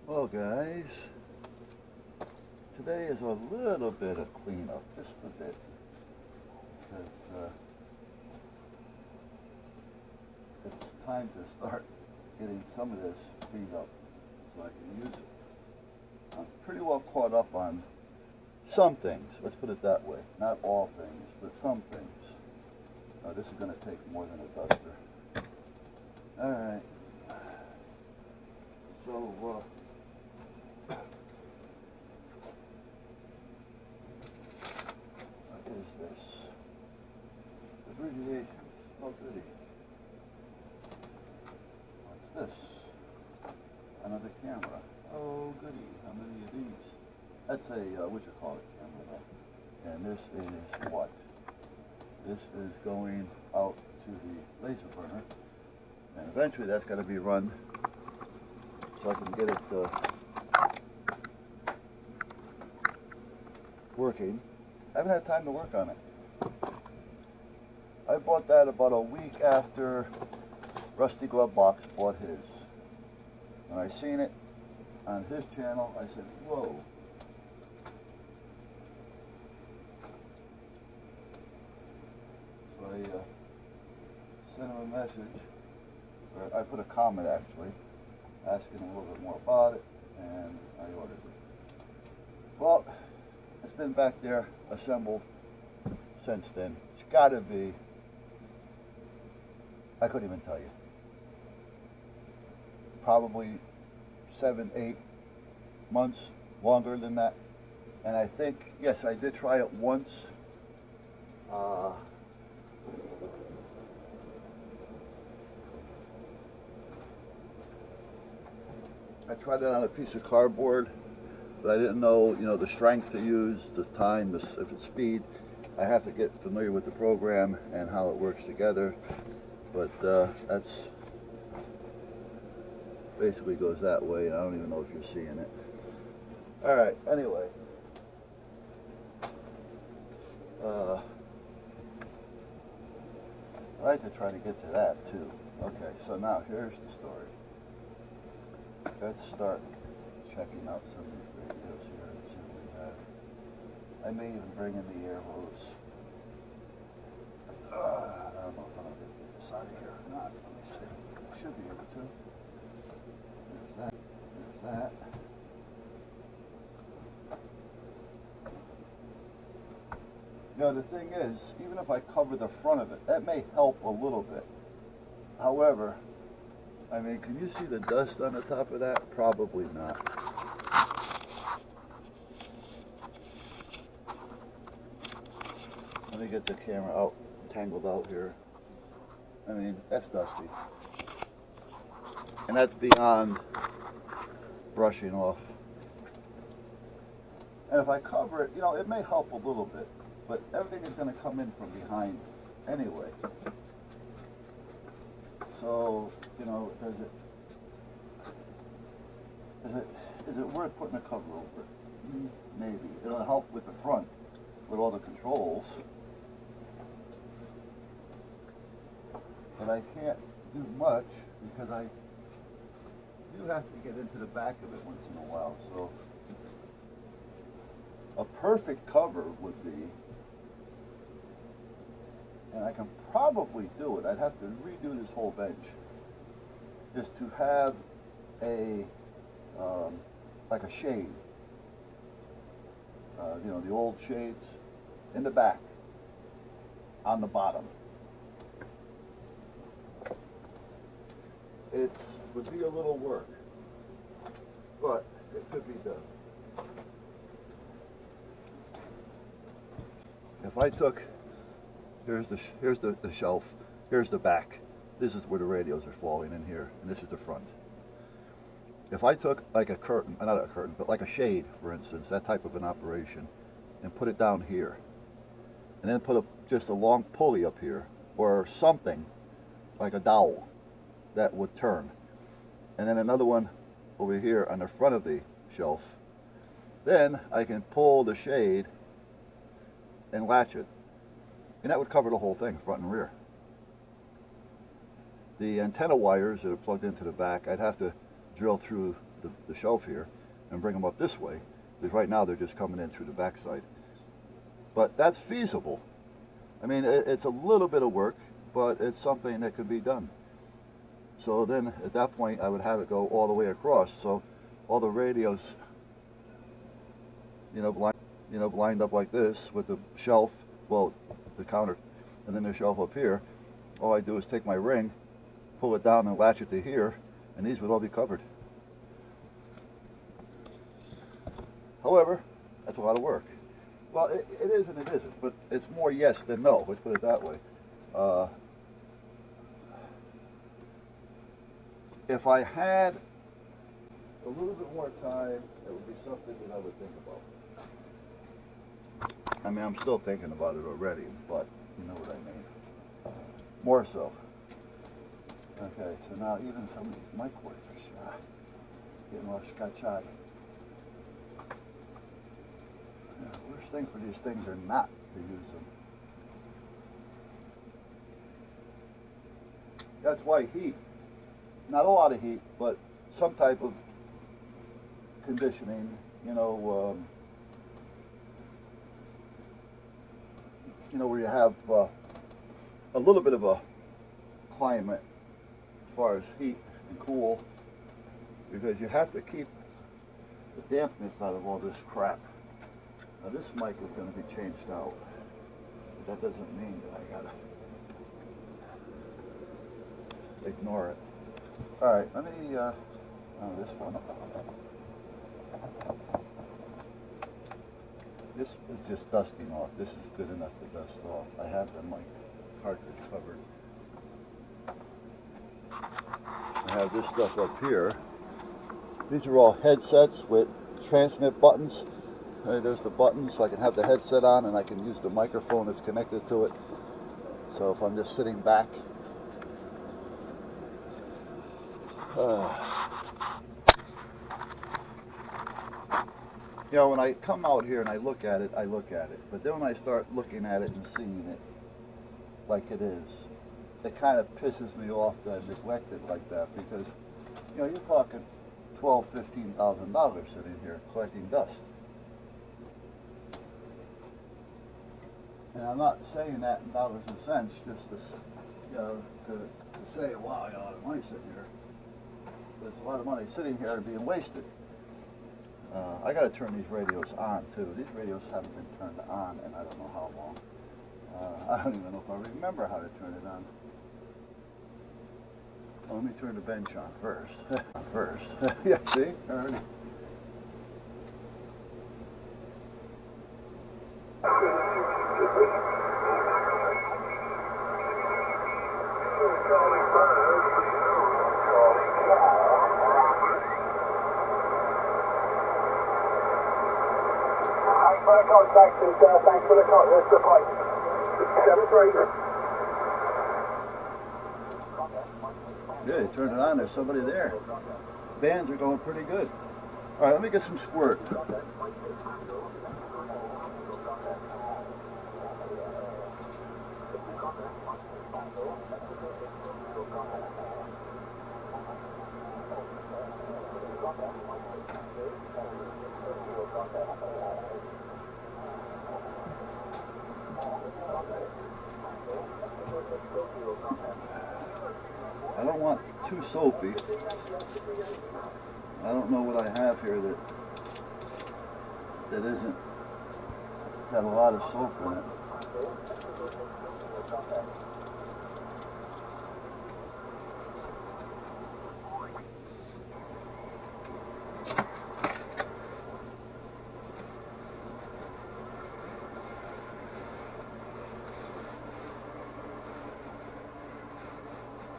Well, guys, today is a little bit of cleanup, just a bit, because it's time to start getting some of this cleaned up so I can use it. I'm pretty well caught up on some things, let's put it that way. Not all things, but some things. This is going to take more than a duster. All right. So, what is this? Abbreviations. Oh, goody. What's this? Another camera. Oh, goody. How many of these? That's a, what you call it, camera. And this is what? This is going out to the laser burner. And eventually that's got to be run so I can get it working. I haven't had time to work on it. I bought that about a week after Rusty Glove Box bought his. When I seen it on his channel, I said, whoa. So I sent him a message, or I put a comment actually, asking him a little bit more about it, and I ordered it. Well, it's been back there assembled since then. It's got to be, I couldn't even tell you, probably 7, 8 months, longer than that. And I think, yes, I did try it once. I tried it on a piece of cardboard, but I didn't know, the strength to use, the time, if it's speed. I have to get familiar with the program and how it works together. But that's basically goes that way. I don't even know if you're seeing it. All right. Anyway, I like to try to get to that too. Okay. So now here's the story. Let's start checking out some of these radios here and see what we have. I may even bring in the air hose. I don't know if I'm going to get this out of here or not. Let me see. I should be able to. There's that. There's that. Now the thing is, even if I cover the front of it, that may help a little bit. However, I mean, can you see the dust on the top of that? Probably not. Let me get the camera out, tangled out here. I mean, that's dusty. And that's beyond brushing off. And if I cover it, it may help a little bit, but everything is going to come in from behind anyway. So, is it worth putting a cover over it? Maybe. It'll help with the front, with all the controls. But I can't do much because I do have to get into the back of it once in a while. So, a perfect cover would be, and I can probably do it, I'd have to redo this whole bench, is to have a, like a shade, the old shades in the back, on the bottom. It would be a little work, but it could be done. If I took, here's the shelf, here's the back. This is where the radios are falling in here, and this is the front. If I took like a curtain, not a curtain, but like a shade, for instance, that type of an operation, and put it down here, and then put just a long pulley up here, or something, like a dowel, that would turn. And then another one over here on the front of the shelf. Then I can pull the shade and latch it. And that would cover the whole thing, front and rear. The antenna wires that are plugged into the back, I'd have to drill through the shelf here and bring them up this way, because right now they're just coming in through the backside. But that's feasible. I mean, it's a little bit of work, but it's something that could be done. So then at that point I would have it go all the way across, so all the radios, lined up like this with the shelf, well, the counter, and then the shelf up here. All I do is take my ring, pull it down and latch it to here, and these would all be covered. However, that's a lot of work. Well, it is and it isn't, but it's more yes than no, let's put it that way. If I had a little bit more time, it would be something that I would think about. I mean, I'm still thinking about it already, but you know what I mean. More so. Okay, so now even some of these mic cords are shot. Getting all scotch-eyed. The worst thing for these things are not to use them. That's why heat, not a lot of heat, but some type of conditioning, where you have a little bit of a climate as far as heat and cool, because you have to keep the dampness out of all this crap. Now this mic is going to be changed out, but that doesn't mean that I gotta ignore it. Alright, let me, this one. This is just dusting off. This is good enough to dust off. I have the mic cartridge covered. I have this stuff up here. These are all headsets with transmit buttons. There's the button, so I can have the headset on and I can use the microphone that's connected to it. So if I'm just sitting back, when I come out here and I look at it. But then when I start looking at it and seeing it like it is, it kind of pisses me off that I neglect it like that, because, you're talking $12,000, $15,000 sitting here collecting dust. And I'm not saying that in dollars and cents just to say, wow, I got a lot of money sitting here. There's a lot of money sitting here being wasted. I got to turn these radios on too. These radios haven't been turned on in I don't know how long. I don't even know if I remember how to turn it on. Well, let me turn the bench on first. Yeah, see? Already. Contact and thanks for the call. There's the pipe. 7-3. Yeah, you turn it on, there's somebody there. Bands are going pretty good. Alright, let me get some squirt. I don't want too soapy. I don't know what I have here that isn't got a lot of soap in it.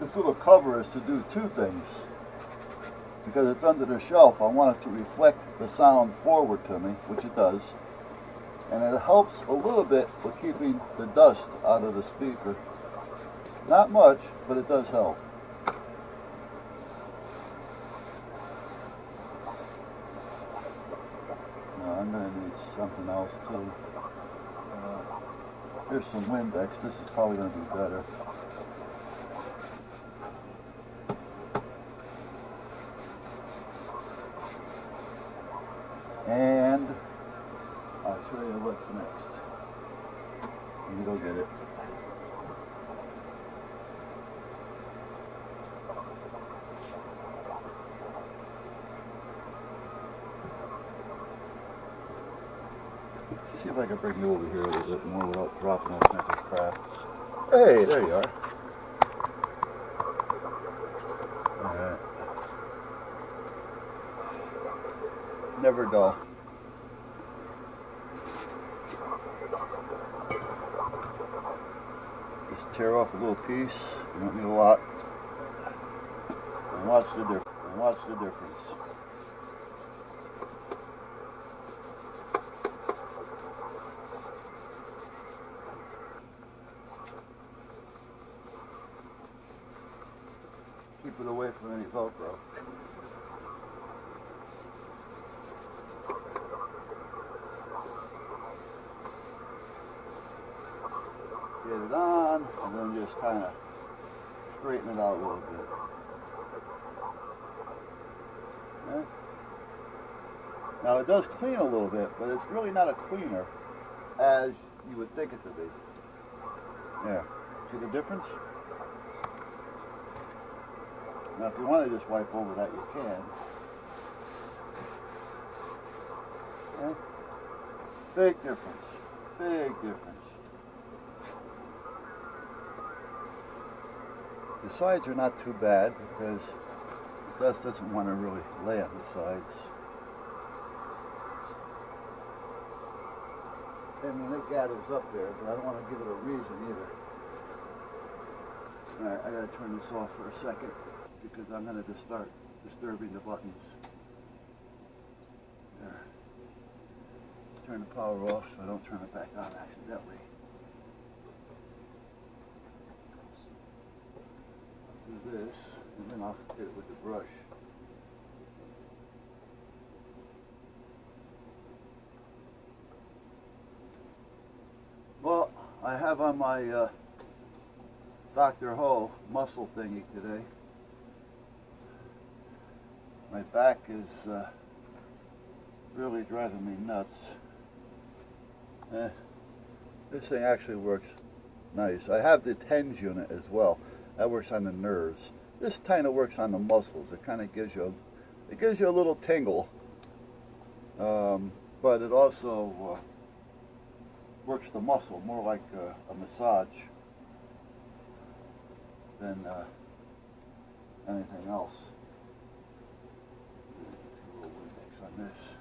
This little cover is to do two things. Because it's under the shelf, I want it to reflect the sound forward to me, which it does. And it helps a little bit with keeping the dust out of the speaker. Not much, but it does help. Now I'm going to need something else too. Here's some Windex. This is probably going to be better. And I'll show you what's next. Let me go get it. See if I can bring you over here a little bit more without dropping all kinds of crap. Hey, there you are. Alright. Never dull. Just tear off a little piece. You don't need a lot. And watch the difference. And watch the difference. Keep it away from any Velcro. Get it on, and then just kind of straighten it out a little bit. Okay. Now it does clean a little bit, but it's really not a cleaner as you would think it to be. There. See the difference? Now if you want to just wipe over that, you can. Okay. Big difference. Big difference. The sides are not too bad because the dust doesn't want to really lay on the sides. I mean, it gathers up there, but I don't want to give it a reason either. Alright, I gotta turn this off for a second because I'm gonna just start disturbing the buttons. There. Turn the power off so I don't turn it back on accidentally. Do this, and then I'll hit it with the brush. Well, I have on my Dr. Ho muscle thingy today. My back is really driving me nuts. This thing actually works nice. I have the TENS unit as well. That works on the nerves. This kind of works on the muscles. It kind of gives you a little tingle, but it also works the muscle more like a massage than anything else. A little Windex on this.